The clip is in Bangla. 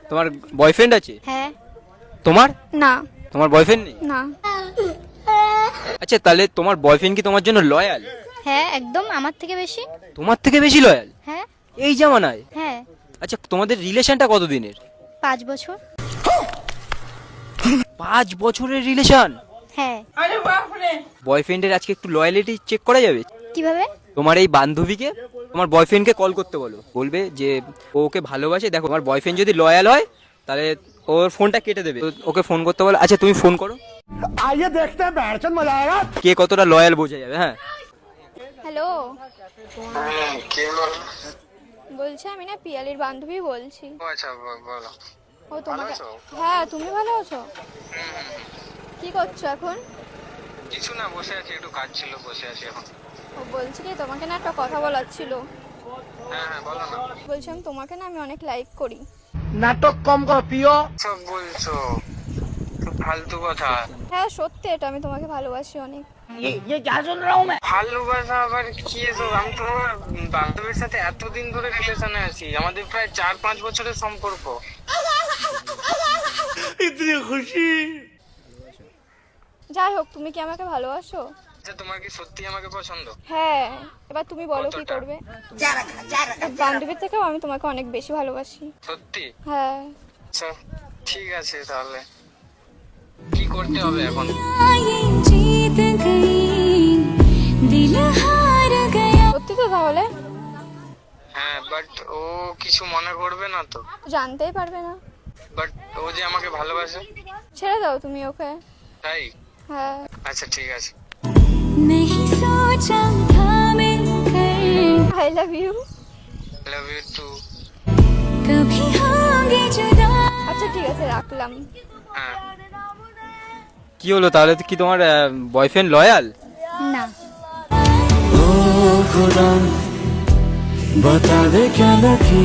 তোমার বয়ফ্রেন্ড আছে? হ্যাঁ। তোমার না। তোমার বয়ফ্রেন্ড নেই? না। আচ্ছা, তাহলে তোমার বয়ফ্রেন্ড কি তোমার জন্য লয়াল? হ্যাঁ, একদম আমার থেকে বেশি। তোমার থেকে বেশি লয়াল হ্যাঁ। এই জামানায়? হ্যাঁ। আচ্ছা, তোমাদের রিলেশনটা কতদিনের? 5 বছর। 5 বছরের রিলেশন? হ্যাঁ। বয়ফ্রেন্ডের আজকে একটু লয়ালিটি চেক করা যাবে? কিভাবে? তোমার এই বান্ধবীকে তোমার বয়ফ্রেন্ডকে কল করতে বলো, বলবে যে ও ওকে ভালোবাসে, দেখো তোমার বয়ফ্রেন্ড যদি লয়াল হয় তাহলে ওর ফোনটা কেটে দেবে, তো ওকে ফোন করতে বলো। আচ্ছা, তুমি ফোন করো, आइए देखते हैं बैठचंद मजा आएगा। কে কতটা লয়াল বোঝা যাবে। হ্যাঁ, হ্যালো, কে বল? বলছি আমি না পিয়ালির বান্ধবী বলছি। আচ্ছা বলো। ও তোমাকে, আছো? হ্যাঁ তুমি ভালো আছো? কি করছো এখন? কিছু না, বসে আছি, একটু কাজ ছিল, বসে আছি এখন। ও বলছি কি, তোমাকে না একটা কথা বলার ছিল। হ্যাঁ হ্যাঁ, বলো না। বলছিলাম তোমাকে না আমি অনেক লাইক করি। नाटक कम करो पियो। সব বলছো, খুব ফালতু কথা। হ্যাঁ সত্যি, এটা আমি তোমাকে ভালোবাসি অনেক। ये क्या सुन रहा हूँ मैं? ভালোবাসা আবার কি এসব? আমি তো আমার বান্ধবীর সাথে এতদিন ধরে রিলেশনে আছি, আমাদের প্রায় 4-5 বছরের সম্পর্ক। इतनी खुशी। যাই হোক, তুমি কি আমাকে ভালোবাসো? আচ্ছা, তোমার কি সত্যি আমাকে পছন্দ? হ্যাঁ, এবার তুমি বলো কি কতটা? করবে। বান্ধবীর থেকেও আমি তোমাকে অনেক বেশি ভালোবাসি। সত্যি? হ্যাঁ। আচ্ছা ঠিক আছে, তাহলে কি করতে হবে এখন? সত্যি তো তাহলে? হ্যাঁ, বাট ও কিছু মনে করবে না তো? জানতেই পারবে না। বাট ও যে আমাকে ভালোবাসে। ছেড়ে দাও তুমি ওকে। তাই? হ্যাঁ। আচ্ছা ঠিক আছে। नहीं सोचा था मिलकर I love you. Love you too. कभी होंगे जुदा। আচ্ছা ঠিক আছে, রাখলাম। হ্যাঁ। কি হলো তাহলে, কি তোমার বয়ফ্রেন্ড লয়াল? না। ओ खुदा बता दे क्या लकी।